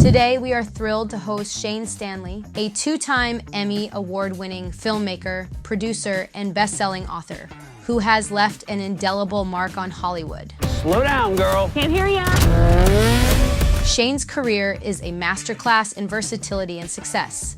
Today, we are thrilled to host Shane Stanley, a two-time Emmy award-winning filmmaker, producer, and best-selling author who has left an indelible mark on Hollywood. Slow down, girl. Can't hear ya. Shane's career is a masterclass in versatility and success.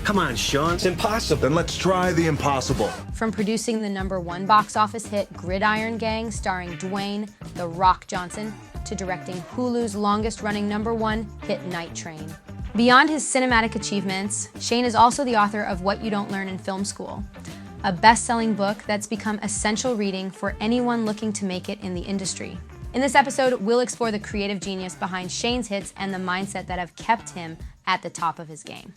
Come on, Sean. It's impossible. Then let's try the impossible. From producing the #1 box office hit Gridiron Gang starring Dwayne "The Rock" Johnson, to directing Hulu's longest-running #1 hit Night Train. Beyond his cinematic achievements, Shane is also the author of What You Don't Learn in Film School, a best-selling book that's become essential reading for anyone looking to make it in the industry. In this episode, we'll explore the creative genius behind Shane's hits and the mindset that have kept him at the top of his game.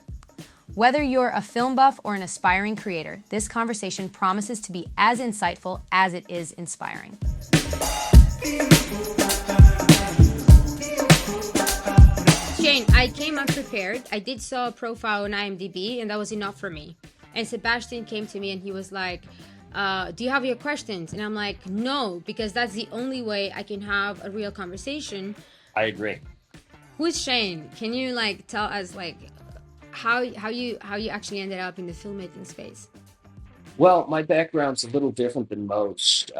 Whether you're a film buff or an aspiring creator, this conversation promises to be as insightful as it is inspiring. Shane, I came unprepared. I did saw a profile on IMDb, and that was enough for me. And Sebastian came to me and he was like, do you have your questions? And I'm like, no, because that's the only way I can have a real conversation. I agree. Who is Shane? Can you tell us how you actually ended up in the filmmaking space? Well, my background's a little different than most.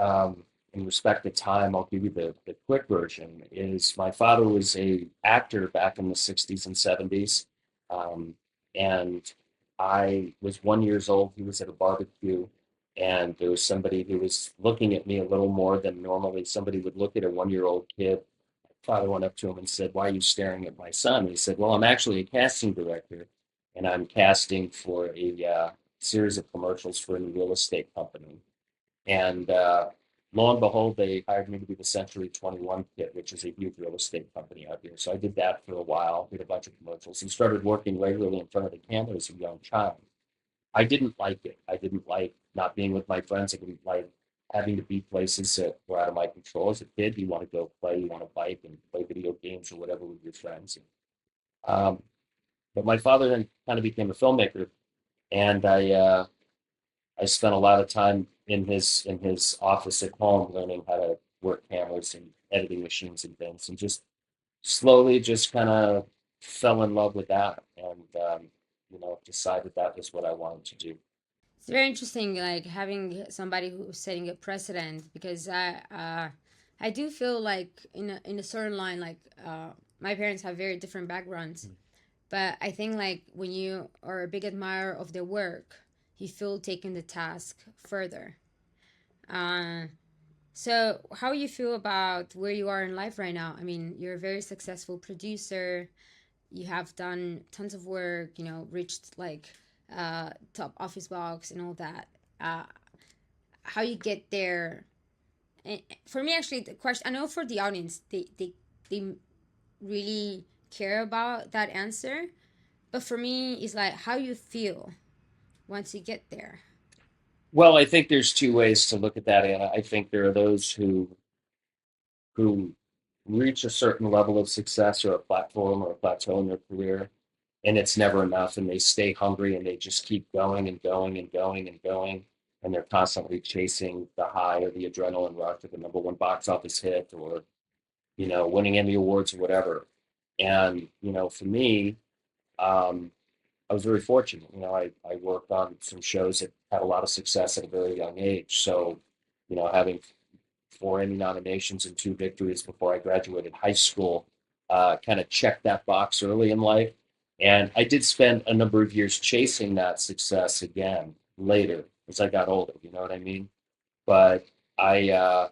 In respect to time, I'll give you the quick version. Is my father was a actor back in the 60s and 70s. And I was 1 year old. He was at a barbecue. And there was somebody who was looking at me a little more than normally somebody would look at a 1-year-old kid. My father went up to him and said, "Why are you staring at my son?" He said, "Well, I'm actually a casting director, and I'm casting for a series of commercials for a new real estate company." And lo and behold, they hired me to be the Century 21 kid, which is a huge real estate company out here. So I did that for a while, did a bunch of commercials, and started working regularly in front of the camera as a young child. I didn't like it. I didn't like not being with my friends. I didn't like having to be places that were out of my control. As a kid, you want to go play, you want to bike and play video games or whatever with your friends. But my father then kind of became a filmmaker, and I spent a lot of time in his office at home learning how to work cameras and editing machines and things, and just slowly just kind of fell in love with that, and decided that was what I wanted to do. It's very interesting, having somebody who's setting a precedent, because I do feel like in a certain line, my parents have very different backgrounds, but I think when you are a big admirer of their work, you feel taking the task further. So how you feel about where you are in life right now? I mean, you're a very successful producer. You have done tons of work, reached top office box and all that. How you get there? And for me, actually, the question, I know for the audience, they really care about that answer. But for me, it's how you feel once you get there. Well, I think there's two ways to look at that, Anna. I think there are those who reach a certain level of success or a platform or a plateau in their career, and it's never enough, and they stay hungry and they just keep going and going and going and going, and they're constantly chasing the high or the adrenaline rush of the #1 box office hit, or winning Emmy awards or whatever. And for me, I was very fortunate. I worked on some shows that had a lot of success at a very young age. So having 4 Emmy nominations and 2 victories before I graduated high school kind of checked that box early in life. And I did spend a number of years chasing that success again later as I got older. You know what I mean? But I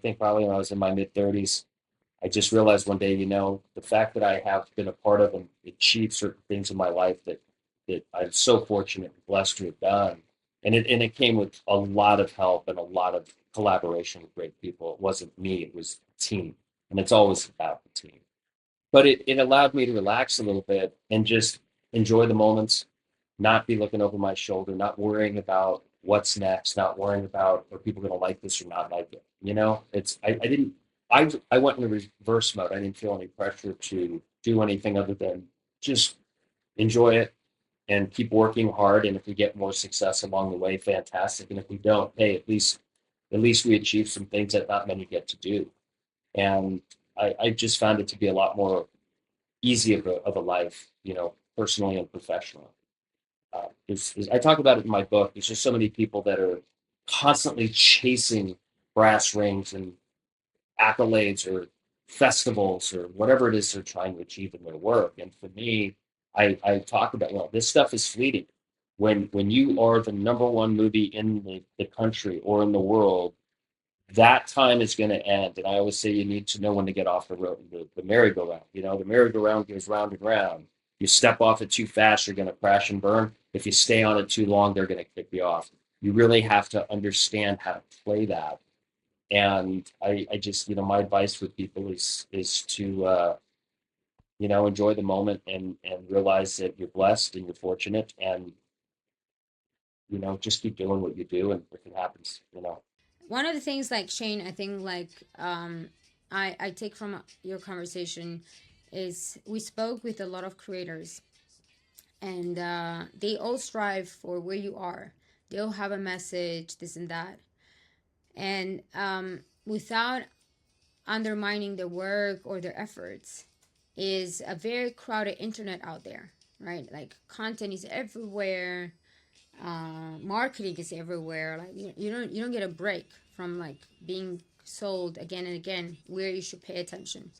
think probably when I was in my mid-30s, I just realized one day, the fact that I have been a part of and achieved certain things in my life that I'm so fortunate and blessed to have done. And it came with a lot of help and a lot of collaboration with great people. It wasn't me, it was the team. And it's always about the team. But it allowed me to relax a little bit and just enjoy the moments, not be looking over my shoulder, not worrying about what's next, not worrying about are people going to like this or not like it. I went in reverse mode. I didn't feel any pressure to do anything other than just enjoy it and keep working hard. And if we get more success along the way, fantastic. And if we don't, hey, at least we achieve some things that not many get to do. And I just found it to be a lot more easy of a life, personally and professionally. I talk about it in my book. There's just so many people that are constantly chasing brass rings and accolades or festivals or whatever it is they're trying to achieve in their work. And for me, I talk about, this stuff is fleeting. When you are the number one movie in the country or in the world, that time is going to end. And I always say you need to know when to get off the road, the merry-go-round. The merry-go-round goes round and round. You step off it too fast, you're going to crash and burn. If you stay on it too long, they're going to kick you off. You really have to understand how to play that. And I just, my advice for people is to, enjoy the moment and realize that you're blessed and you're fortunate, and, just keep doing what you do, and if it happens. One of the things, like, Shane, I think, like, I take from your conversation is we spoke with a lot of creators, and they all strive for where you are. They all have a message, this and that. And without undermining their work or their efforts, is a very crowded internet out there, right? Like, content is everywhere, marketing is everywhere. Like, you don't get a break from, like, being sold again and again where you should pay attention.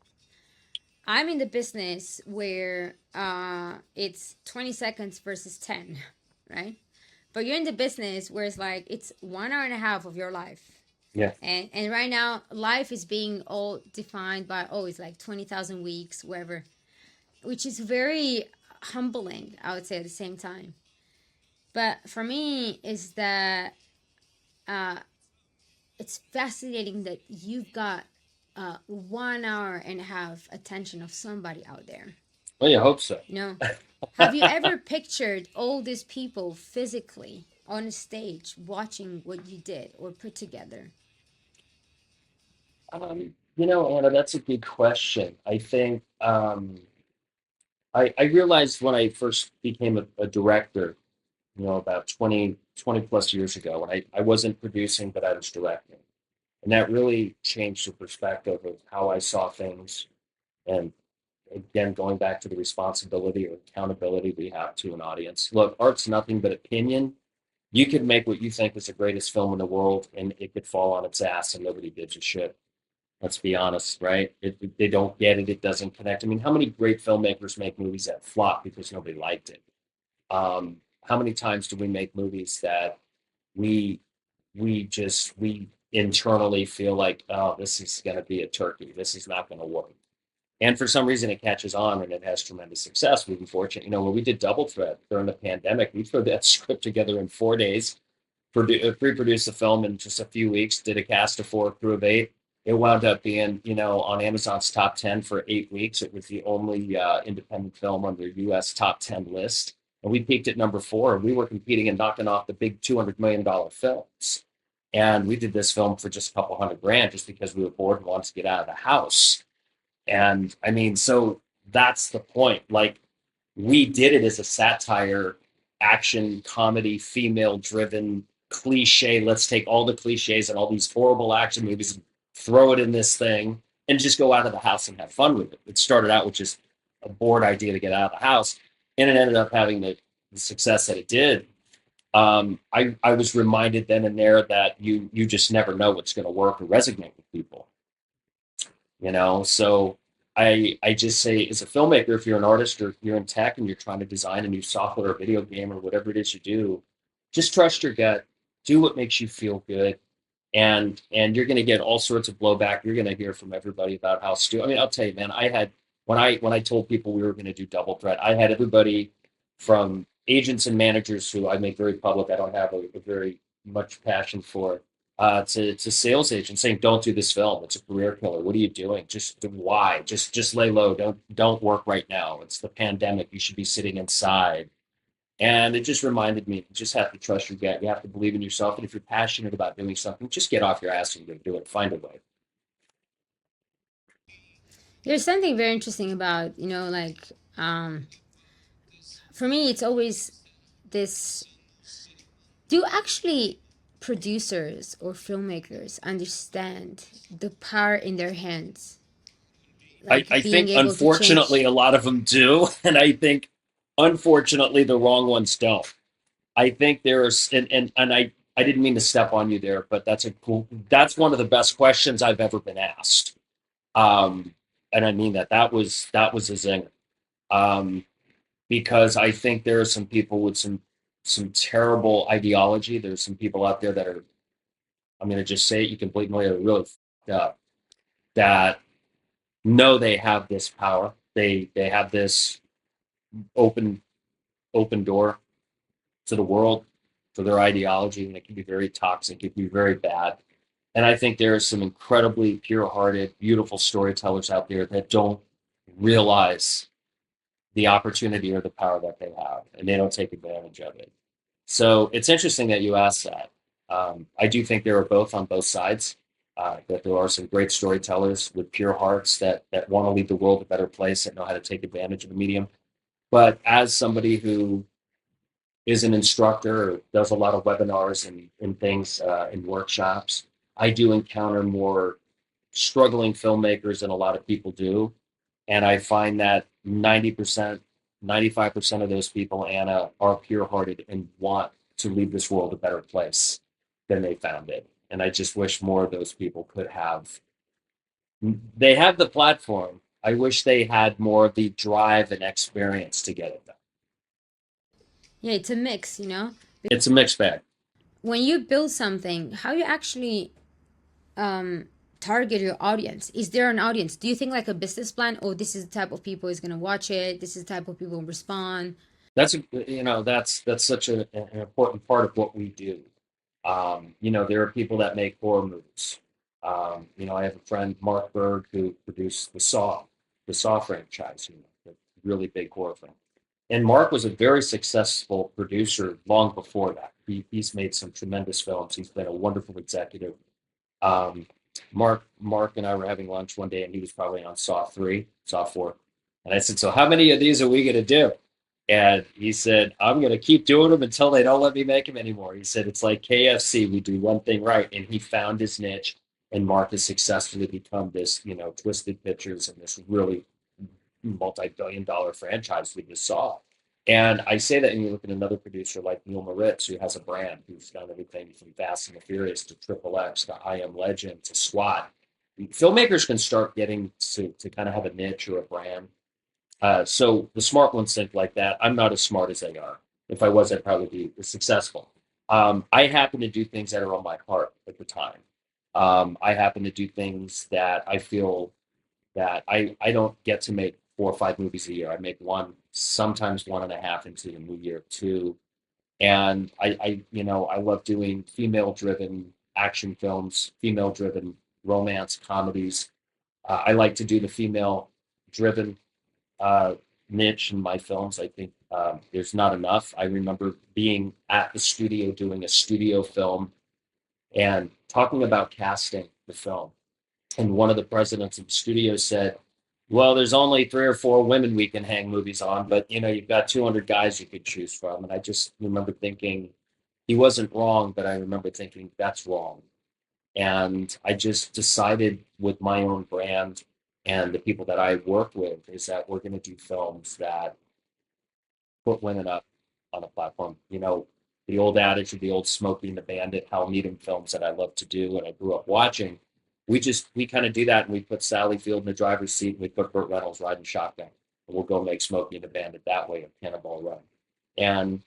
I'm in the business where it's 20 seconds versus 10, right? But you're in the business where it's like it's 1 hour and a half of your life. Yeah. And right now, life is being all defined by, it's like 20,000 weeks, wherever, which is very humbling, I would say, at the same time. But for me, is that it's fascinating that you've got 1 hour and a half attention of somebody out there. Well, you hope so. Have you ever pictured all these people physically on a stage watching what you did or put together? Anna, that's a good question. I think I realized when I first became a director, about 20 plus years ago, when I wasn't producing, but I was directing. And that really changed the perspective of how I saw things. And again, going back to the responsibility or accountability we have to an audience. Look, art's nothing but opinion. You could make what you think is the greatest film in the world, and it could fall on its ass and nobody gives a shit. Let's be honest, right? They don't get it. It doesn't connect. I mean, how many great filmmakers make movies that flop because nobody liked it? How many times do we make movies that we internally feel like, oh, this is going to be a turkey. This is not going to work. And for some reason, it catches on and it has tremendous success. We've been fortunate. When we did Double Threat during the pandemic, we threw that script together in 4 days, pre-produced the film in just a few weeks, did a cast of 4, crew of 8. It wound up being, on Amazon's top 10 for 8 weeks. It was the only independent film on their U.S. top 10 list. And we peaked at number 4. We were competing and knocking off the big $200 million films. And we did this film for just a couple $100,000 just because we were bored and wanted to get out of the house. And I mean, so that's the point. Like, we did it as a satire, action, comedy, female-driven, cliche. Let's take all the cliches and all these horrible action movies and throw it in this thing and just go out of the house and have fun with it. It started out with just a bored idea to get out of the house, and it ended up having the success that it did. I was reminded then and there that you just never know what's going to work or resonate with people. So I just say, as a filmmaker, if you're an artist or if you're in tech and you're trying to design a new software or video game or whatever it is you do, just trust your gut, do what makes you feel good. And you're going to get all sorts of blowback. You're going to hear from everybody about how stupid. I mean, I'll tell you, man, I had, when I told people we were going to do Double Threat, I had everybody from agents and managers who I make very public, I don't have a very much passion for, to sales agents saying, don't do this film. It's a career killer. What are you doing? Why? Just lay low. Don't work right now. It's the pandemic. You should be sitting inside. And it just reminded me, you just have to trust your gut. You have to believe in yourself. And if you're passionate about doing something, just get off your ass and go do it. Find a way. There's something very interesting about, for me, it's always this, do actually producers or filmmakers understand the power in their hands? like I being think able to unfortunately change. a lot of them do, and I think unfortunately the wrong ones don't. I think there's and I didn't mean to step on you there, but that's one of the best questions I've ever been asked. And I mean that was a zinger. Um, because I think there are some people with some terrible ideology. There's some people out there that are, I'm going to just say it, you can blatantly are really f***ed up, that know they have this power. They have this open open door to the world for their ideology, and it can be very toxic. It can be very bad. And I think there are some incredibly pure-hearted, beautiful storytellers out there that don't realize the opportunity or the power that they have, and they don't take advantage of it. So it's interesting that you asked that. I do think there are both on both sides. That there are some great storytellers with pure hearts that want to leave the world a better place, that know how to take advantage of the medium. But as somebody who is an instructor or does a lot of webinars and things in workshops, I do encounter more struggling filmmakers than a lot of people do. And I find that 90%, 95% of those people, Anna, are pure hearted and want to leave this world a better place than they found it. And I just wish more of those people could have, they have the platform. I wish they had more of the drive and experience to get it done. Yeah, it's a mix, you know. It's a mixed bag. When you build something, how you actually target your audience? Is there an audience? Do you think like a business plan? Oh, this is the type of people is gonna watch it. This is the type of people who respond. That's such an important part of what we do. There are people that make horror movies. I have a friend, Mark Berg, who produced the Saw franchise, the really big horror film. And Mark was a very successful producer long before that. He's made some tremendous films. He's been a wonderful executive. Um, Mark and I were having lunch one day, and he was probably on Saw 3, Saw 4. And I said, "So how many of these are we going to do?" And he said, "I'm going to keep doing them until they don't let me make them anymore." He said, "It's like KFC. We do one thing right." And he found his niche, and Mark has successfully become this, Twisted Pictures and this really multi-billion-dollar franchise we just saw. And I say that, and you look at another producer like Neil Moritz, who has a brand, who's done everything from Fast and the Furious to Triple X to I Am Legend to SWAT. Filmmakers can start getting to kind of have a niche or a brand. So the smart ones think like that. I'm not as smart as they are. If I was, I'd probably be successful. I happen to do things that are on my heart at the time. I happen to do things that I feel that I don't get to make 4 or 5 movies a year. I make one, sometimes one and a half into the new year, two. And I love doing female-driven action films, female-driven romance comedies. I like to do the female-driven uh, niche in my films. I think there's not enough. I remember being at the studio doing a studio film and talking about casting the film. And one of the presidents of the studio said, "Well, there's only 3 or 4 women we can hang movies on, but you've got 200 guys you could choose from." And I just remember thinking he wasn't wrong, but I remember thinking that's wrong. And I just decided with my own brand and the people that I work with is that we're going to do films that put women up on a platform. The old adage of the old Smokey and the Bandit, Hal Needham films that I love to do and I grew up watching. We kind of do that, and we put Sally Field in the driver's seat, and we put Burt Reynolds riding shotgun, and we'll go make Smokey and the Bandit that way of Cannonball Run. And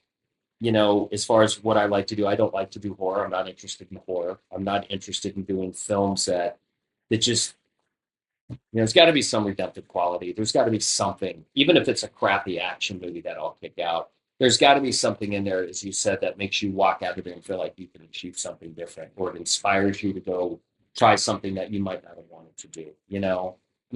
as far as what I like to do, I don't like to do horror. I'm not interested in horror. I'm not interested in doing films that just, there's got to be some redemptive quality. There's got to be something, even if it's a crappy action movie that I'll kick out. There's got to be something in there, as you said, that makes you walk out of there and feel like you can achieve something different, or it inspires you to go try something that you might not have wanted to do. And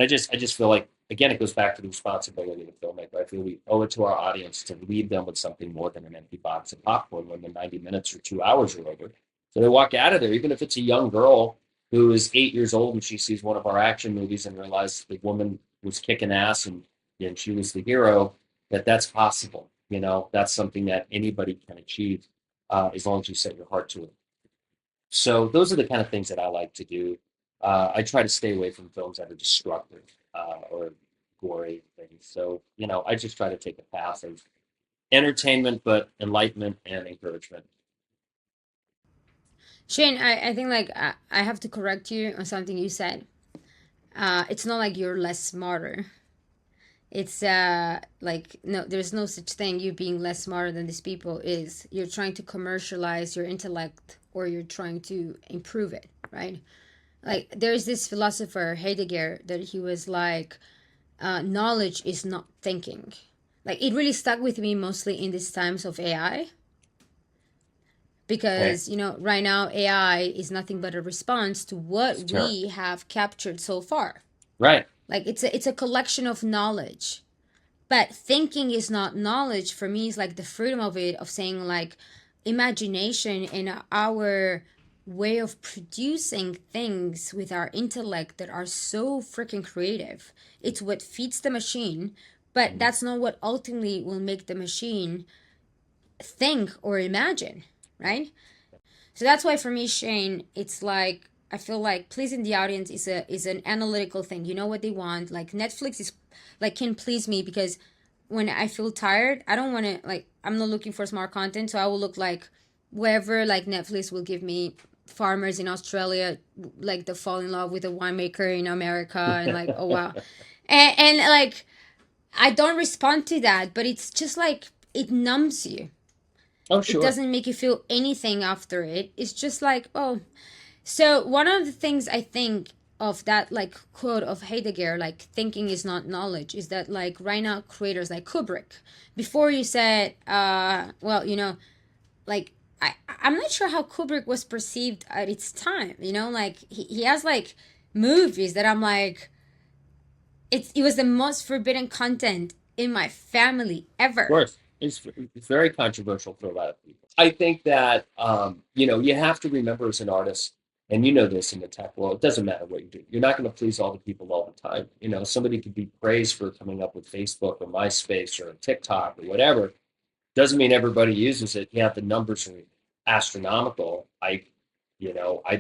I just feel like, again, it goes back to the responsibility of the filmmaker. I feel we owe it to our audience to leave them with something more than an empty box of popcorn when the 90 minutes or 2 hours are over. So they walk out of there, even if it's a young girl who is 8 years old and she sees one of our action movies and realizes the woman was kicking ass and she was the hero, that's possible. That's something that anybody can achieve as long as you set your heart to it. So those are the kind of things that I like to do. I try to stay away from films that are destructive. or gory things. So, I just try to take a path of entertainment, but enlightenment and encouragement. Shane, I think like I have to correct you on something you said. It's not like you're less smarter. It's like no, there's no such thing. You being less smarter than these people is you're trying to commercialize your intellect or you're trying to improve it, right? Like there's this philosopher Heidegger that he was like, knowledge is not thinking. Like it really stuck with me mostly in these times of AI Okay. because right now AI is nothing but a response to what Sure. we have captured so far. Right. Like it's a collection of knowledge, but thinking is not knowledge. For me, it's like the freedom of it, of saying like imagination and our way of producing things with our intellect that are so freaking creative. It's what feeds the machine, but that's not what ultimately will make the machine think or imagine, right? So that's why for me, Shane, it's like I feel like pleasing the audience is an analytical thing. You know what they want. Like Netflix is like can please me because when I feel tired, I don't want to like I'm not looking for smart content, so I will look like wherever like Netflix will give me farmers in Australia like the fall in love with a winemaker in America and like oh wow. And like I don't respond to that, but it's just like it numbs you. Oh, It sure. doesn't make you feel anything after it. It's just like, oh. So one of the things I think of that like quote of Heidegger, like thinking is not knowledge, is that like right now creators like Kubrick, before you said, well, like I'm not sure how Kubrick was perceived at its time. Like he has like movies that I'm like, it was the most forbidden content in my family Of ever. course. It's very controversial for a lot of people. I think that, you have to remember as an artist, and you know this in the tech world, it doesn't matter what you do. You're not going to please all the people all the time. Somebody could be praised for coming up with Facebook or MySpace or TikTok or whatever. Doesn't mean everybody uses it. Yeah, the numbers are astronomical. I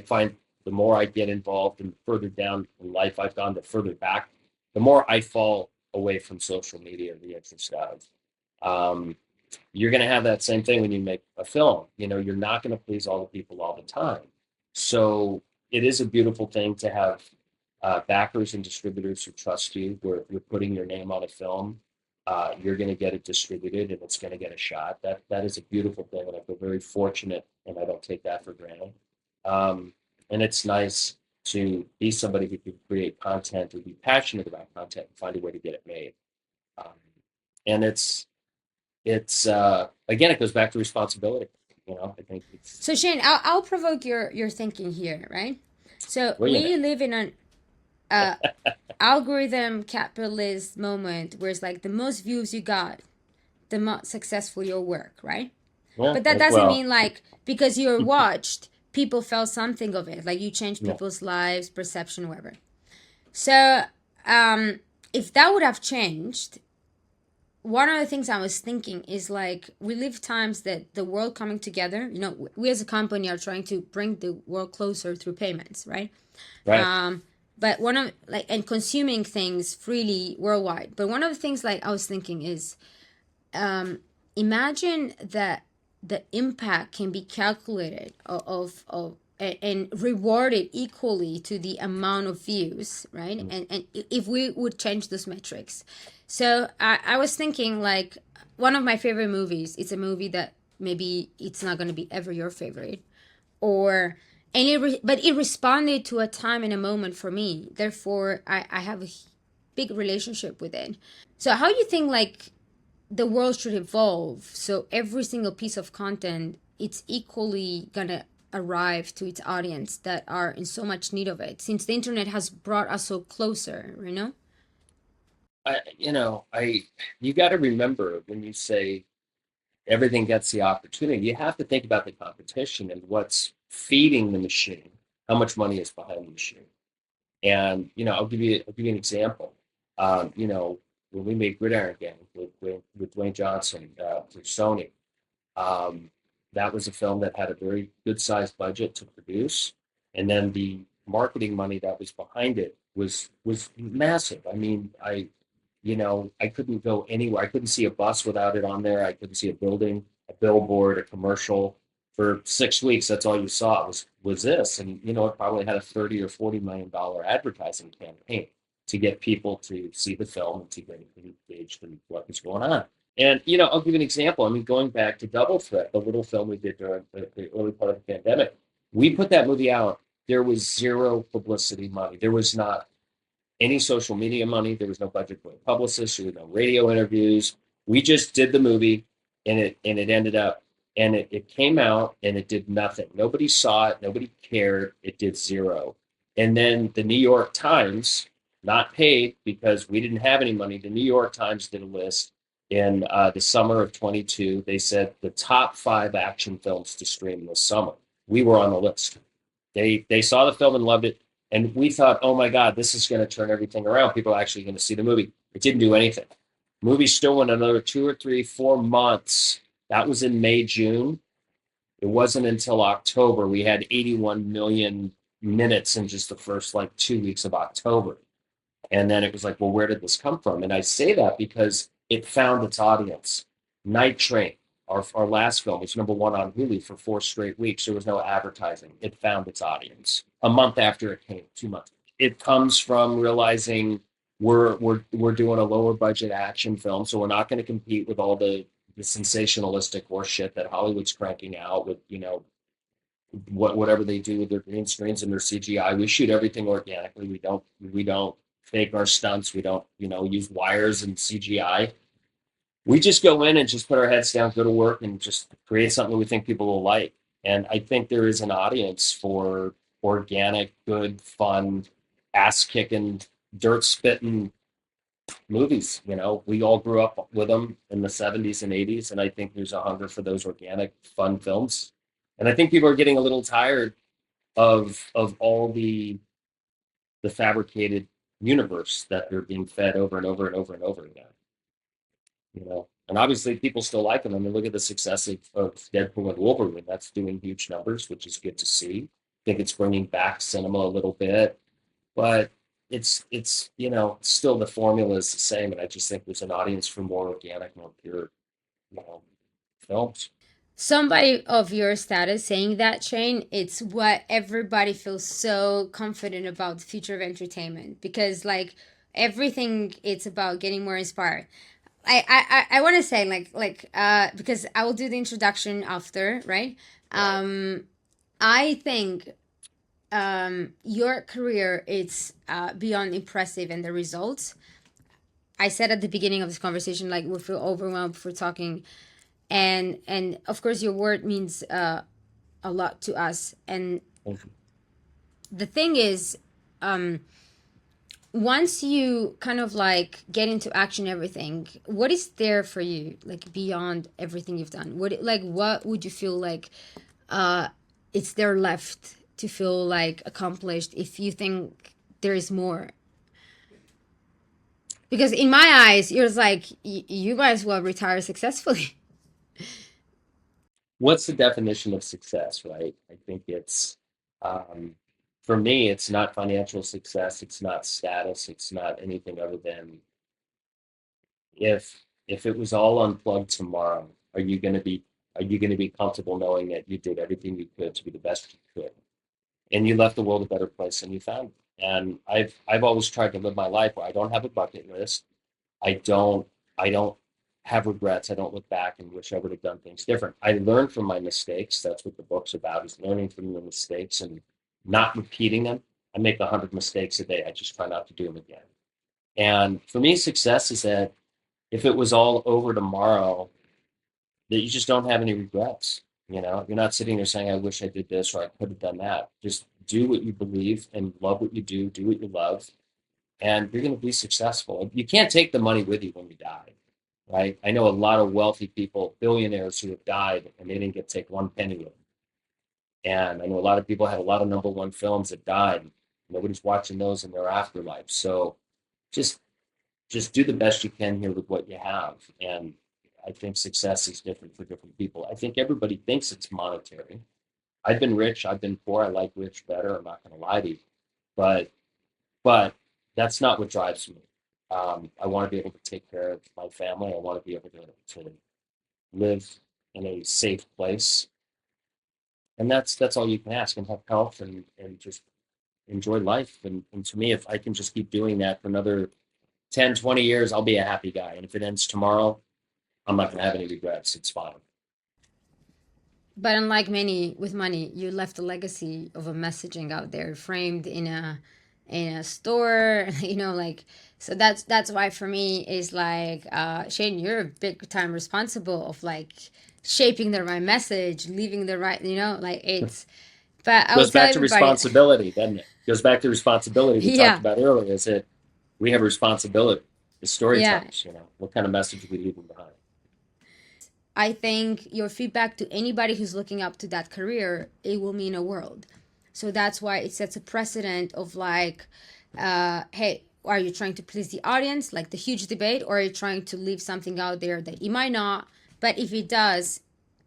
find the more I get involved and further down in life I've gone, the further back, the more I fall away from social media, the interest of. Um, you're going to have that same thing when you make a film. You're not going to please all the people all the time. So it is a beautiful thing to have backers and distributors who trust you. Where you're putting your name on a film, you're going to get it distributed and it's going to get a shot. That is a beautiful thing, and I feel very fortunate, and I don't take that for granted. And it's nice to be somebody who can create content or be passionate about content and find a way to get it made. Um, and it's again, it goes back to responsibility. I think it's So Shane, I'll provoke your thinking here, right? So wait a we minute. live in an uh, algorithm capitalist moment where it's like the most views you got, the more successful your work, right? Yeah, But that as doesn't well. mean like because you're watched, people felt something of it, like you change Yeah. people's lives, perception, whatever. So if that would have changed, one of the things I was thinking is like we live times that the world coming together. We as a company are trying to bring the world closer through payments, right? Right. But one of like and consuming things freely worldwide. But one of the things like I was thinking is, imagine that the impact can be calculated of and rewarded equally to the amount of views, right? And if we would change those metrics. So I was thinking like one of my favorite movies, it's a movie that maybe it's not going to be ever your favorite, or but it responded to a time and a moment for me, therefore I have a big relationship with it. So how you think like the world should evolve so every single piece of content it's equally gonna arrive to its audience that are in so much need of it, since the internet has brought us so closer. I you got to remember when you say everything gets the opportunity, you have to think about the competition and what's feeding the machine, how much money is behind the machine. And I'll give you an example. When we made Gridiron Gang with Dwayne Johnson for Sony, um, that was a film that had a very good sized budget to produce, and then the marketing money that was behind it was massive. I mean, I couldn't go anywhere. I couldn't see a bus without it on there. I couldn't see a building, a billboard, a commercial. For 6 weeks, that's all you saw was this. And it probably had a 30 or $40 million advertising campaign to get people to see the film and to get engaged in what was going on. And I'll give you an example. I mean, going back to Double Threat, the little film we did during the early part of the pandemic, we put that movie out. There was zero publicity money. There was not any social media money. There was no budget for a publicist. There were no radio interviews. We just did the movie, and it ended up, and it came out, and it did nothing. Nobody saw it. Nobody cared. It did zero. And then the New York Times, not paid because we didn't have any money. The New York Times did a list in the summer of 22. They said the top 5 action films to stream this summer. We were on the list. They saw the film and loved it. And we thought, oh my God, this is going to turn everything around. People are actually going to see the movie. It didn't do anything. The movie still went another 2 or 3, 4 months. That was in May, June. It wasn't until October. We had 81 million minutes in just the first 2 weeks of October. And then it was like, well, where did this come from? And I say that because it found its audience. Night Train, our last film, was number 1 on Hulu for 4 straight weeks. There was no advertising. It found its audience. A month after it came, 2 months. It comes from realizing we're doing a lower budget action film, so we're not going to compete with all the sensationalistic horse shit that Hollywood's cranking out with whatever they do with their green screens and their CGI. We shoot everything organically. We don't fake our stunts. We don't use wires and CGI. We just go in and just put our heads down, go to work, and just create something we think people will like. And I think there is an audience for organic, good, fun, ass-kicking, dirt-spitting movies. We all grew up with them in the 70s and 80s, and I think there's a hunger for those organic, fun films. And I think people are getting a little tired of all the fabricated universe that they're being fed over and over and over and over again. And obviously people still like them. I mean, look at the success of Deadpool and Wolverine. That's doing huge numbers, which is good to see. I think it's bringing back cinema a little bit, but it's still the formula is the same. And I just think there's an audience for more organic, more pure, films. Somebody of your status saying that, Shane, it's what everybody feels so confident about the future of entertainment, because everything, it's about getting more inspired. I want to say because I will do the introduction after, right? I think your career is beyond impressive, and the results. I said at the beginning of this conversation, we feel overwhelmed for talking, and of course your word means a lot to us. And the thing is, once you kind of get into action, everything, what is there for you, beyond everything you've done? What would you feel it's there left to feel accomplished, if you think there is more? Because in my eyes, you're you might as well retire successfully. What's the definition of success, right? I think it's for me, it's not financial success. It's not status. It's not anything other than if it was all unplugged tomorrow, are you going to be comfortable knowing that you did everything you could to be the best you could, and you left the world a better place than you found it? And I've always tried to live my life where I don't have a bucket list. I don't have regrets. I don't look back and wish I would have done things different. I learn from my mistakes. That's what the book's about, is learning from your mistakes and not repeating them. I make 100 mistakes a day. I just try not to do them again. And for me, success is that if it was all over tomorrow, that you just don't have any regrets. You're not sitting there saying, I wish I did this or I could have done that. Just do what you believe and love what you do what you love, and you're going to be successful. You can't take the money with you when you die, right? I know a lot of wealthy people, billionaires, who have died and they didn't get to take one penny with them. And I know a lot of people had a lot of number 1 films that died. Nobody's watching those in their afterlife. So just do the best you can here with what you have. And I think success is different for different people. I think everybody thinks it's monetary. I've been rich, I've been poor. I like rich better. I'm not going to lie to you. But that's not what drives me. I want to be able to take care of my family. I want to be able to live in a safe place, and that's all you can ask, and have health, and just enjoy life. And to me, if I can just keep doing that for another 10, 20 years, I'll be a happy guy. And if it ends tomorrow, I'm not going to have any regrets. It's fine. But unlike many with money, you left a legacy of a messaging out there framed in a store, you know, like, so that's why for me is like, Shane, you're a big time responsible of like shaping the right message, leaving the right, you know, like it's, but I will Goes tell back to everybody, responsibility, doesn't it? Goes back to responsibility we talked yeah, about earlier. Is that we have a responsibility as yeah. storytellers. You know, what kind of message are we leaving behind? I think your feedback to anybody who's looking up to that career, it will mean a world. So that's why it sets a precedent of like, hey, are you trying to please the audience, like the huge debate, or are you trying to leave something out there that it might not, but if it does,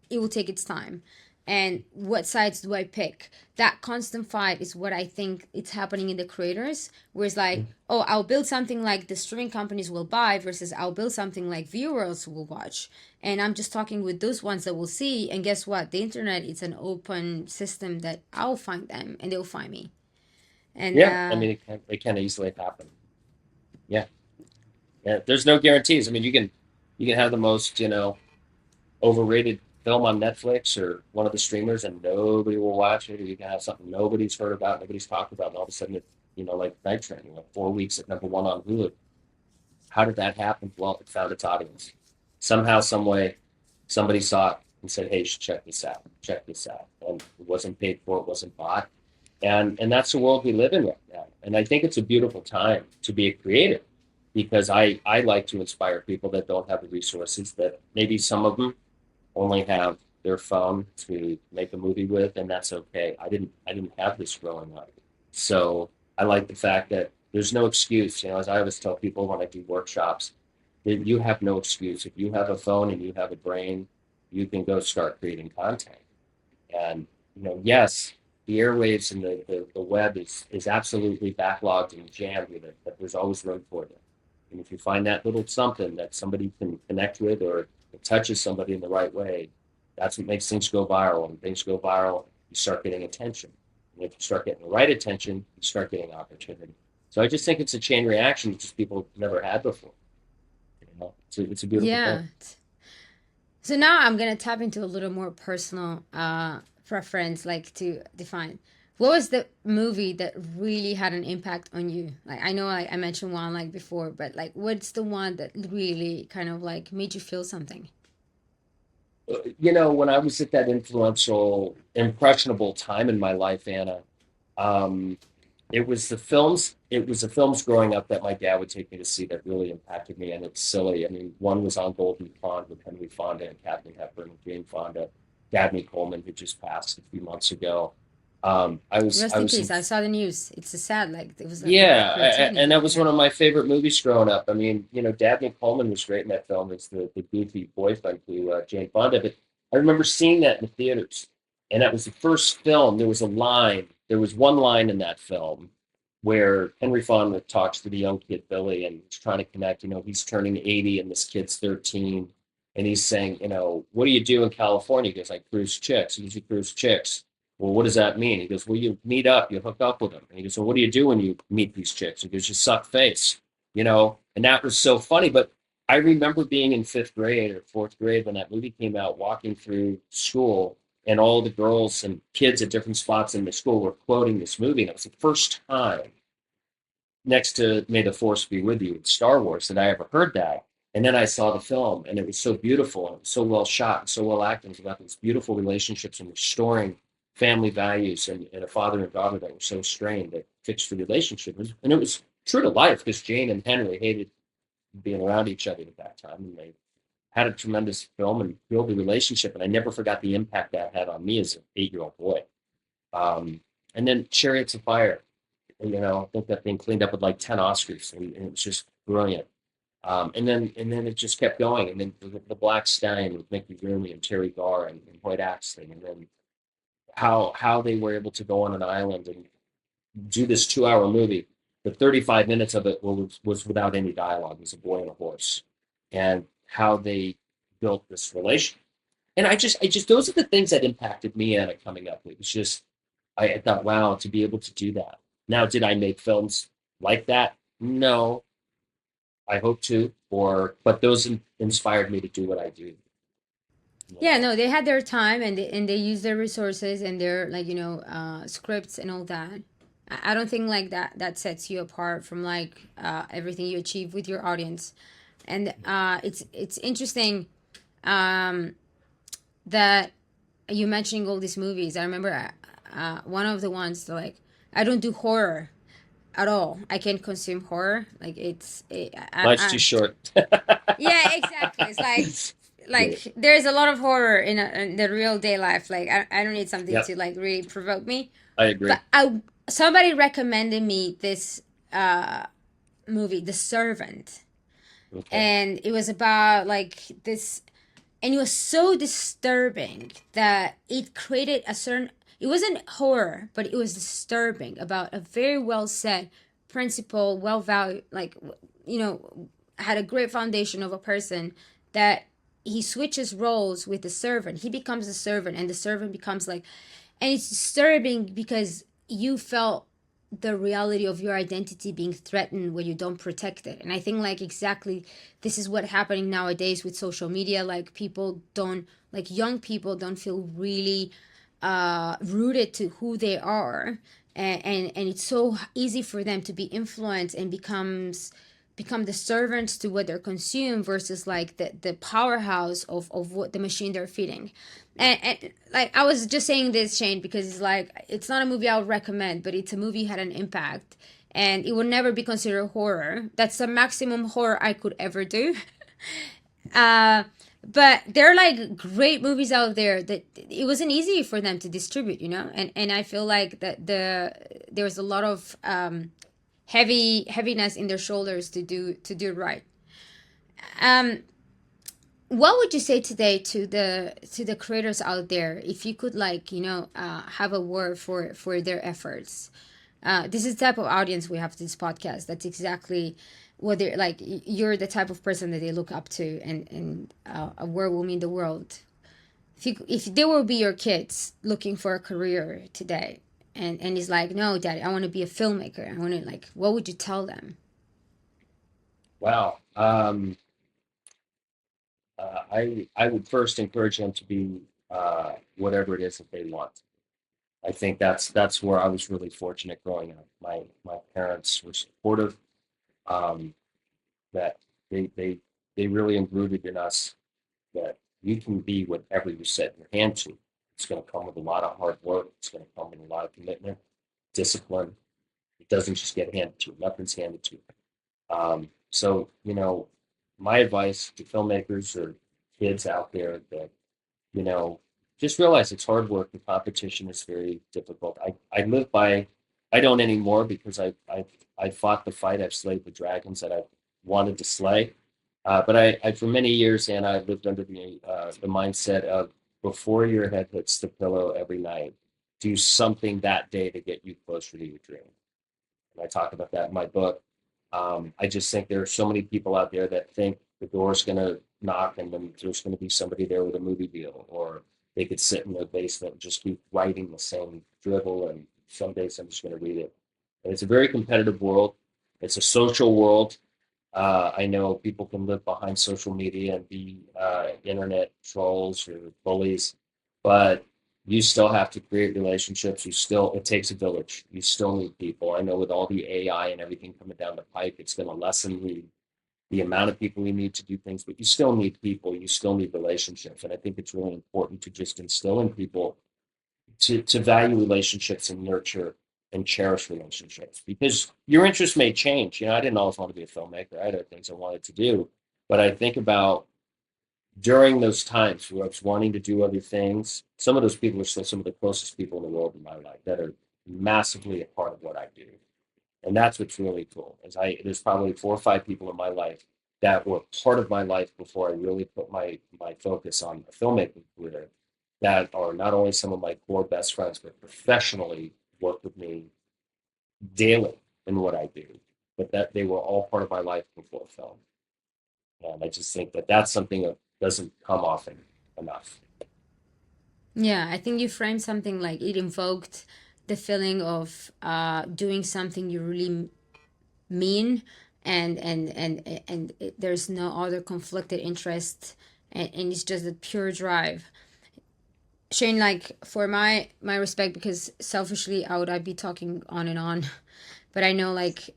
it will take its time. And what sides do I pick? That constant fight is what I think it's happening in the creators, where it's like, oh, I'll build something like the streaming companies will buy versus I'll build something like viewers will watch. And I'm just talking with those ones that will see. And guess what? The internet is an open system that I'll find them and they'll find me. And Yeah, I mean, it can easily happen. Yeah, yeah. There's no guarantees. I mean, you can have the most, overrated film on Netflix or one of the streamers, and nobody will watch it. Or you can have something nobody's heard about, nobody's talked about, and all of a sudden, like Night Train, 4 weeks at #1 on Hulu. How did that happen? Well, it found its audience. Somehow, some way, somebody saw it and said, "Hey, you should check this out. Check this out." And it wasn't paid for, it wasn't bought, and that's the world we live in right now. And I think it's a beautiful time to be a creative, because I like to inspire people that don't have the resources, that maybe some of them only have their phone to make a movie with, and that's okay. I didn't have this growing up, so I like the fact that there's no excuse. As I always tell people when I do workshops, that you have no excuse. If you have a phone and you have a brain, you can go start creating content. And yes, the airwaves and the web is absolutely backlogged and jammed with it, but there's always room for it. And if you find that little something that somebody can connect with, or it touches somebody in the right way, that's what makes things go viral. And things go viral, you start getting attention. And if you start getting the right attention, you start getting opportunity. So I just think it's a chain reaction that just people never had before. It's a beautiful yeah. thing. So now I'm going to tap into a little more personal preference, like to define. What was the movie that really had an impact on you? Like, I know I mentioned one like before, but like, what's the one that really kind of like made you feel something? When I was at that influential, impressionable time in my life, Anna, um, it was the films. It was the films growing up that my dad would take me to see that really impacted me. And it's silly. I mean, one was On Golden Pond with Henry Fonda and Katharine Hepburn and Jane Fonda. Dabney Coleman, who just passed a few months ago. I was Rest I in was peace. I saw the news. It's a sad, like it was like a Yeah, and creativity. that was Yeah. one of my favorite movies growing up. I mean, Dabney Coleman was great in that film as the goofy boyfriend to Jane Fonda. But I remember seeing that in the theaters, and that was the first film. There was one line in that film where Henry Fonda talks to the young kid Billy, and he's trying to connect. He's turning 80, and this kid's 13, and he's saying, "What do you do in California?" He goes, "I cruise chicks." He goes, "You cruise chicks." Well, what does that mean? He goes, well, you meet up, you hook up with them. And he goes, well, what do you do when you meet these chicks? He goes, you suck face. And that was so funny. But I remember being in fifth grade or fourth grade when that movie came out, walking through school, and all the girls and kids at different spots in the school were quoting this movie. And it was the first time, next to May the Force Be With You, Star Wars, that I ever heard that. And then I saw the film, and it was so beautiful, and so well shot, and so well acted. It was about these beautiful relationships and restoring family values, and a father and daughter that were so strained that fixed the relationship. And it was true to life, because Jane and Henry hated being around each other at that time, and they had a tremendous film and built a relationship. And I never forgot the impact that had on me as an 8-year-old boy. And then Chariots of Fire. I think that thing cleaned up with like 10 Oscars, and it was just brilliant. And then it just kept going. And then the Black Stallion with Mickey Rooney and Terry Garr and Hoyt Axton, and then how they were able to go on an island and do this 2-hour movie. the 35 minutes of it was without any dialogue. It was a boy and a horse, and how they built this relation. And I just those are the things that impacted me at it coming up. It was just I thought, wow, to be able to do that. Now, did I make films like that? No, I hope to, but those inspired me to do what I do. You Yeah, know? no, they had their time, and they used their resources and their, like, scripts and all that. I don't think like that sets you apart from like everything you achieve with your audience. And it's interesting that you mentioning all these movies. I remember one of the ones that, like, I don't do horror at all. I can't consume horror. Like Life's too short. yeah, exactly. It's Yeah. like there's a lot of horror in the real day life. Like I don't need something Yep, to like really provoke me. I agree. But somebody recommended me this movie, The Servant, Okay. and it was about like this, and it was so disturbing that it created a certain. It wasn't horror, but it was disturbing about a very well said principle, well valued, like, had a great foundation of a person that he switches roles with the servant. He becomes the servant, and the servant becomes like, and it's disturbing because you felt the reality of your identity being threatened when you don't protect it. And I think like exactly this is what happening nowadays with social media. Like people don't, like young people don't feel really rooted to who they are, and it's so easy for them to be influenced and become the servants to what they're consumed versus like the powerhouse of what the machine they're feeding. And like I was just saying this, Shane, because it's like it's not a movie I would recommend, but it's a movie had an impact, and it would never be considered horror. That's the maximum horror I could ever do. uh but there are like great movies out there that it wasn't easy for them to distribute, and I feel like that there was a lot of heaviness in their shoulders to do it right. um what would you say today to the creators out there, if you could, like, have a word for their efforts? This is the type of audience we have to this podcast. That's exactly what they're like. You're the type of person that they look up to, and a word will mean the world. If they will be your kids looking for a career today, and it's like, no, Daddy, I want to be a filmmaker. I want to, like, what would you tell them? Wow. I would first encourage them to be whatever it is that they want. I think that's where I was really fortunate growing up. My parents were supportive. Um, that they they they really rooted in us that you can be whatever you set your hand to. It's going to come with a lot of hard work. It's going to come with a lot of commitment, discipline. It doesn't just get handed to you. Nothing's handed to you. So, my advice to filmmakers or kids out there that, you know, just realize it's hard work. The competition is very difficult. I live by, I don't anymore because I fought the fight. I've slayed the dragons that I wanted to slay. But I for many years, and I lived under the mindset of before your head hits the pillow every night, do something that day to get you closer to your dream. And I talk about that in my book. I just think there are so many people out there that think the door's going to knock and then there's going to be somebody there with a movie deal, or they could sit in their basement and just keep writing the same dribble, and someday somebody's going to read it. And it's a very competitive world. It's a social world. I know people can live behind social media and be internet trolls or bullies, but you still have to create relationships. It takes a village. You still need people. I know with all the AI and everything coming down the pike, it's going to lessen the amount of people you need to do things, but you still need people. You still need relationships. And I think it's really important to just instill in people to value relationships and nurture and cherish relationships, because your interests may change. I didn't always want to be a filmmaker. I had other things I wanted to do, but I think about during those times where I was wanting to do other things, some of those people are still some of the closest people in the world in my life that are massively a part of what I do. And that's what's really cool. There's probably 4 or 5 people in my life that were part of my life before I really put my focus on a filmmaking career, that are not only some of my core best friends, but professionally work with me daily. in what I do, but that they were all part of my life before film. And I just think that that's something that doesn't come often enough. Yeah, I think you framed something like it invoked the feeling of doing something you really mean, and there's no other conflicted interest, and it's just a pure drive. Shane, like for my respect, because selfishly I'd be talking on and on, but I know like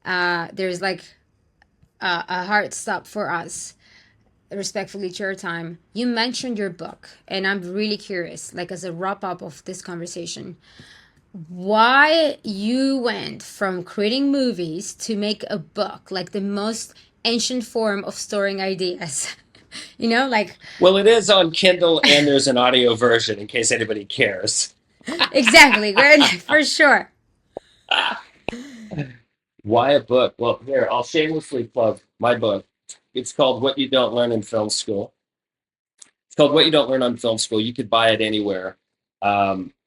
there's like a hard stop for us. Respectfully to your time, you mentioned your book, and I'm really curious, like as a wrap up of this conversation, why you went from creating movies to make a book, like the most ancient form of storing ideas. You know, like Well, it is on Kindle and there's an audio version in case anybody cares. exactly, for sure. Why a book? Well, here, I'll shamelessly plug my book. It's called What You Don't Learn in Film School. It's called What You Don't Learn on Film School. You could buy it anywhere.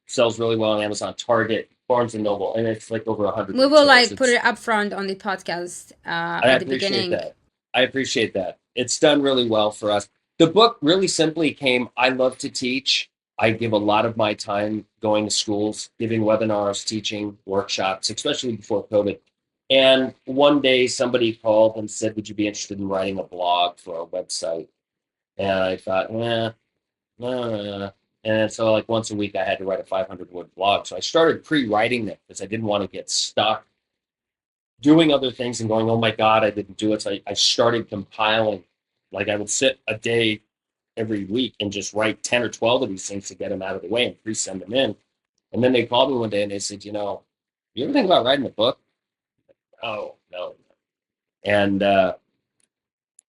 Sells really well on Amazon, Target, Barnes and Noble, and it's like over 100. We will retailers. like put it up front on the podcast I at the appreciate beginning. that. I appreciate that. It's done really well for us. The book really simply came, I love to teach. I give a lot of my time going to schools, giving webinars, teaching workshops, especially before COVID. And one day somebody called and said, would you be interested in writing a blog for our website? And I thought, no. And so like once a week I had to write a 500-word blog. So I started pre-writing them because I didn't want to get stuck doing other things and going, oh my God, I didn't do it. So I started compiling. Like I would sit a day every week and just write 10 or 12 of these things to get them out of the way and pre-send them in. And then they called me one day and they said, you ever think about writing a book? Oh, no. And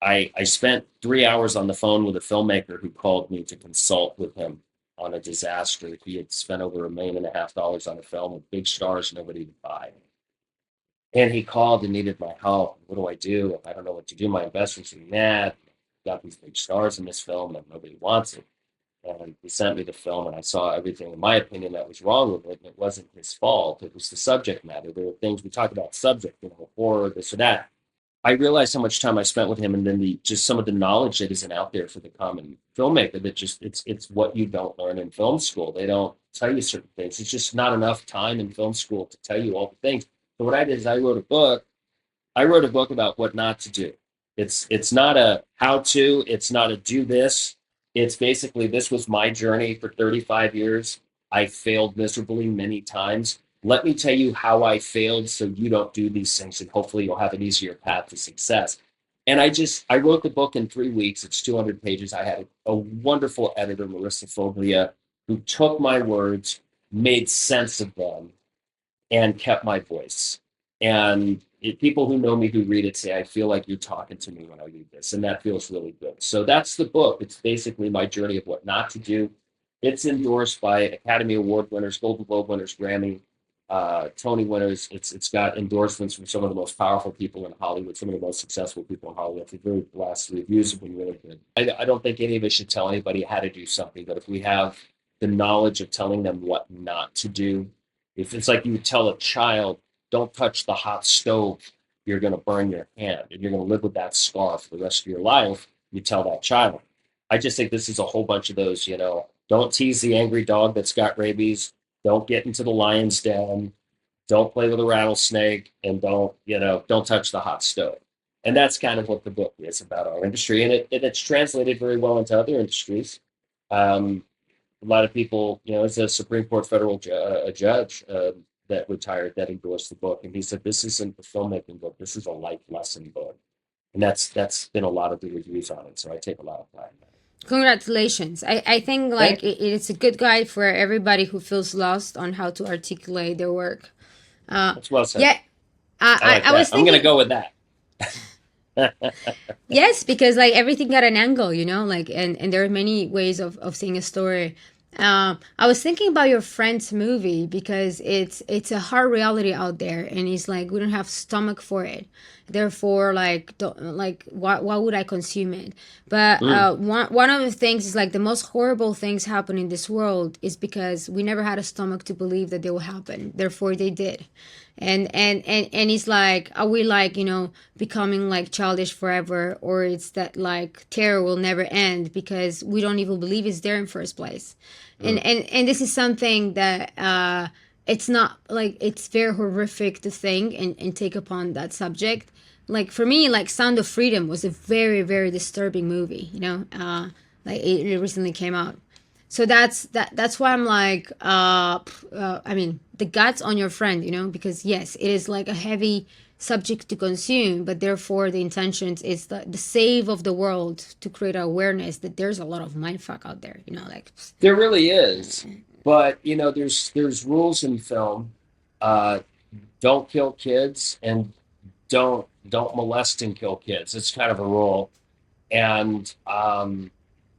I spent 3 hours on the phone with a filmmaker who called me to consult with him on a disaster. He had spent over $1.5 million on a film with big stars nobody would buy. And he called and needed my help. What do I do? I don't know what to do. My investors are mad. Got these big stars in this film and nobody wants it. And he sent me the film and I saw everything, in my opinion, that was wrong with it. And it wasn't his fault. It was the subject matter. There were things we talk about subject, horror, this or that. I realized how much time I spent with him, and then just some of the knowledge that isn't out there for the common filmmaker. That just it's what you don't learn in film school. They don't tell you certain things. It's just not enough time in film school to tell you all the things. So what I did is I wrote a book. I wrote a book about what not to do. It's not a how to. It's not a do this. It's basically, this was my journey for 35 years. I failed miserably many times. Let me tell you how I failed so you don't do these things, and hopefully you'll have an easier path to success. And I wrote the book in 3 weeks. It's 200 pages. I had a wonderful editor, Marissa Foglia, who took my words, made sense of them, and kept my voice. And people who know me who read it say, I feel like you're talking to me when I read this. And that feels really good. So that's the book. It's basically my journey of what not to do. It's endorsed by Academy Award winners, Golden Globe winners, Grammy, Tony winners. It's got endorsements from some of the most powerful people in Hollywood, some of the most successful people in Hollywood. It's very blessed. The reviews have been really good. I don't think any of us should tell anybody how to do something, but if we have the knowledge of telling them what not to do, if it's like you would tell a child, don't touch the hot stove, you're going to burn your hand and you're going to live with that scar for the rest of your life, you tell that child. I just think this is a whole bunch of those, don't tease the angry dog that's got rabies. Don't get into the lion's den. Don't play with a rattlesnake, and don't touch the hot stove. And that's kind of what the book is about, our industry. And it's translated very well into other industries. A lot of people, as a Supreme Court federal judge that retired, that endorsed the book. And he said, this isn't a filmmaking book. This is a life lesson book. And that's been a lot of the reviews on it. So I take a lot of pride in that. Congratulations. I think like it's a good guide for everybody who feels lost on how to articulate their work. That's well said. Yeah. I was thinking, I'm going to go with that. Yes, because like everything got an angle, and there are many ways of seeing a story. I was thinking about your friend's movie because it's a hard reality out there, and it's like we don't have stomach for it. therefore like don't, like why would I consume it? But Mm. one of the things is like the most horrible things happen in this world is because we never had a stomach to believe that they will happen, therefore they did. And it's like, are we like, you know, becoming like childish forever, or it's that like terror will never end because we don't even believe it's there in first place? And this is something that it's not like, it's very horrific to think and take upon that subject. Like for me, like Sound of Freedom was a very, very disturbing movie, you know, like it recently came out. So that's why I'm like, I mean, the guts on your friend, you know, because yes, it is like a heavy subject to consume, but therefore the intentions is the save of the world, to create awareness that there's a lot of mindfuck out there, you know, like. There really is, but you know, there's rules in film. Uh, don't kill kids, and don't molest and kill kids. It's kind of a rule, and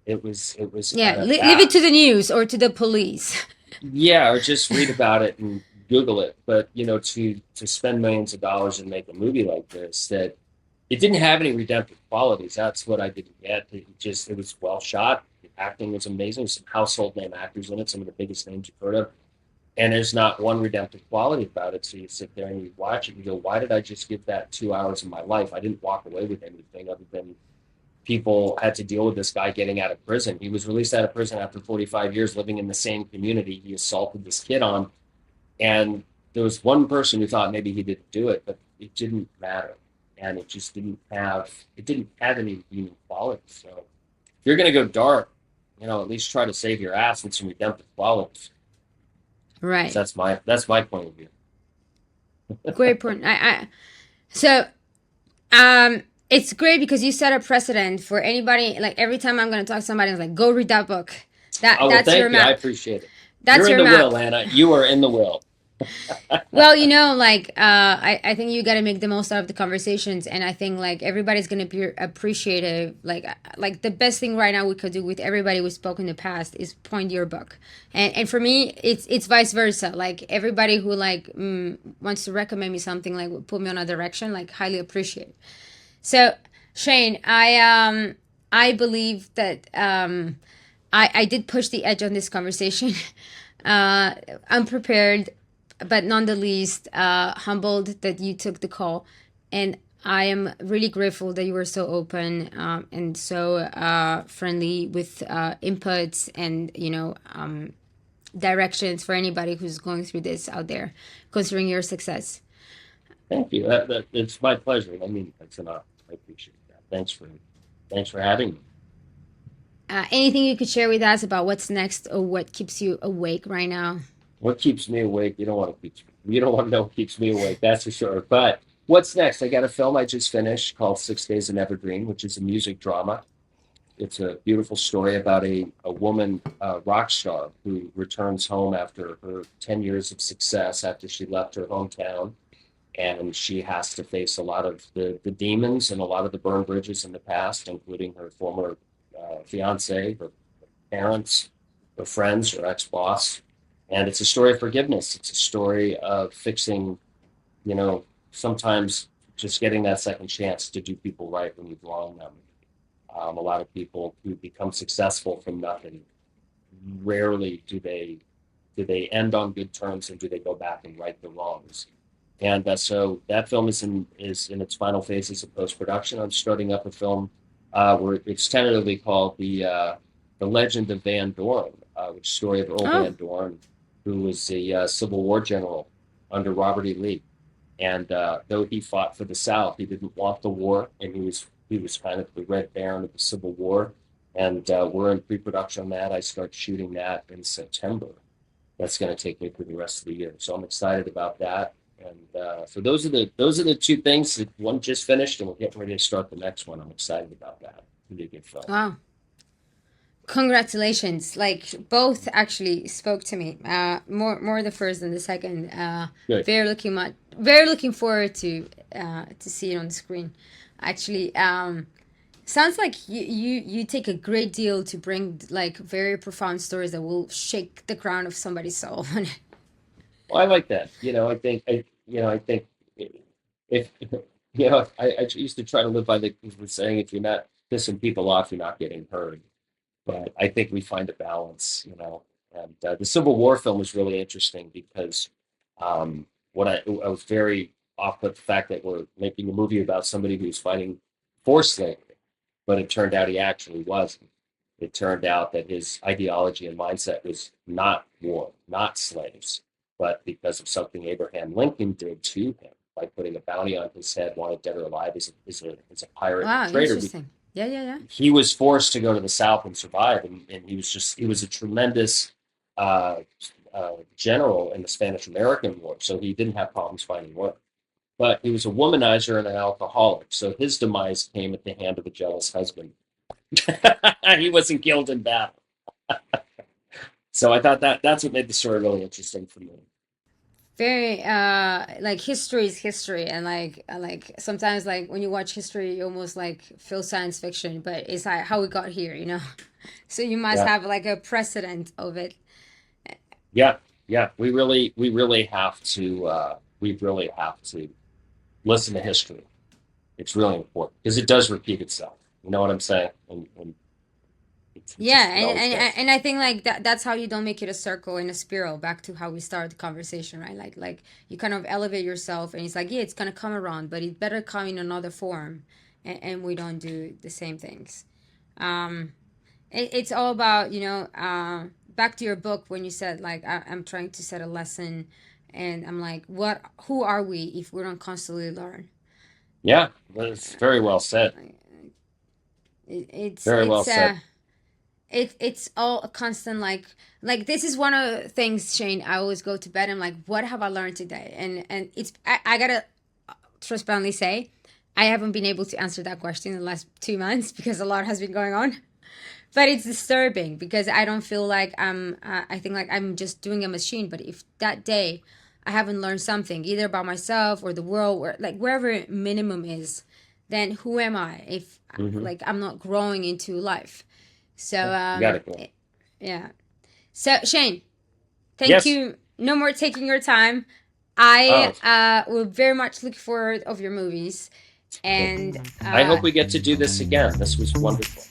it was Yeah, kind of leave it that. to the news or to the police. Yeah, or just read about it and Google it. But you know, to spend millions of dollars and make a movie like this, that it didn't have any redemptive qualities. That's what I didn't get. It was well shot. The acting was amazing. Some household name actors in it, some of the biggest names you've heard of. And there's not one redemptive quality about it. So you sit there and you watch it and you go, why did I just give that 2 hours of my life? I didn't walk away with anything other than people had to deal with this guy getting out of prison. He was released out of prison after 45 years living in the same community he assaulted this kid on. And there was one person who thought maybe he didn't do it, but it didn't matter. And it just didn't have any redeeming qualities. So if you're going to go dark, you know, at least try to save your ass with some redemptive qualities. Right. So that's my point of view. Great point. So it's great because you set a precedent for anybody. Like every time I'm going to talk to somebody, I'm like, go read that book. Oh, well, That's your thank you. I map. appreciate it. That's You're in your the map. will, Anna. You are in the will. Well, you know, like I think you got to make the most out of the conversations, and I think like everybody's gonna be appreciative. Like the best thing right now we could do with everybody we spoke in the past is point your book, and for me it's vice versa. Like everybody who like wants to recommend me something, like put me on a direction, like highly appreciate. So Shane, I believe that I did push the edge on this conversation. I'm prepared, but none the least humbled that you took the call, and I am really grateful that you were so open and so friendly with inputs and, you know, directions for anybody who's going through this out there, considering your success. Thank you. It's my pleasure. I mean, that's enough. I appreciate that. Thanks for having me. Anything you could share with us about what's next or what keeps you awake right now? What keeps me awake? You don't want to know what keeps me awake. That's for sure. But what's next? I got a film I just finished called 6 Days in Evergreen, which is a music drama. It's a beautiful story about a woman rock star who returns home after her 10 years of success after she left her hometown. And she has to face a lot of the demons and a lot of the burned bridges in the past, including her former fiance, her parents, her friends, her ex-boss. And it's a story of forgiveness. It's a story of fixing, you know, sometimes just getting that second chance to do people right when you've wronged them. A lot of people who become successful from nothing, rarely do they end on good terms, and do they go back and right the wrongs. And so that film is in its final phases of post production. I'm starting up a film where it's tentatively called the Legend of Van Dorn, which is the story of Earl Van Dorn, who was a Civil War general under Robert E. Lee. And though he fought for the South, he didn't want the war, and he was kind of the Red Baron of the Civil War. And we're in pre-production on that. I start shooting that in September. That's going to take me through the rest of the year. So I'm excited about that. And so those are the two things. That one just finished, and we're getting ready to start the next one. I'm excited about that. It'll be a good film. Wow. Congratulations. Like both actually spoke to me. More the first than the second. Good. Very looking forward to see it on the screen. Actually, sounds like you take a great deal to bring like very profound stories that will shake the crown of somebody's soul. Well, I like that. I think if I used to try to live by the saying, if you're not pissing people off, you're not getting heard. But I think we find a balance, And the Civil War film was really interesting because what I was very off put the fact that we're making a movie about somebody who's fighting for slavery, but it turned out he actually wasn't. It turned out that his ideology and mindset was not war, not slaves, but because of something Abraham Lincoln did to him by putting a bounty on his head, wanted dead or alive, as a pirate Wow, and a traitor. interesting. Yeah, yeah, yeah. He was forced to go to the South and survive, and he was a tremendous uh, general in the Spanish American War, so he didn't have problems finding work. But he was a womanizer and an alcoholic, so his demise came at the hand of a jealous husband. He wasn't killed in battle. So I thought that's what made the story really interesting for me. Very like history is history, and like sometimes like when you watch history you almost like feel science fiction, but it's like how we got here, so you must Yeah, have like a precedent of it. yeah, yeah. We really have to listen to history. It's really important because it does repeat itself. You know what I'm saying? And Yeah, it always does. and I think like that's how you don't make it a circle and a spiral, back to how we started the conversation, right? Like you kind of elevate yourself, and it's like, yeah, it's gonna come around, but it better come in another form, and we don't do the same things. um it's all about, back to your book when you said like I'm trying to set a lesson, and I'm like, who are we if we don't constantly learn? Yeah, that's very well said. Like, it's Very well it's said. it's all a constant, like this is one of the things, Shane. I always go to bed, I'm like, what have I learned today? And I gotta transparently say, I haven't been able to answer that question in the last 2 months because a lot has been going on. But it's disturbing because I don't feel like I think like I'm just doing a machine. But if that day I haven't learned something either about myself or the world, or like wherever minimum is, then who am I if Hmm. like I'm not growing into life? So Yeah, you got it. yeah. So Shane, thank Yes. you. No more taking your time. Oh, I will very much look forward of your movies, well, and I hope we get to do this again. This was wonderful.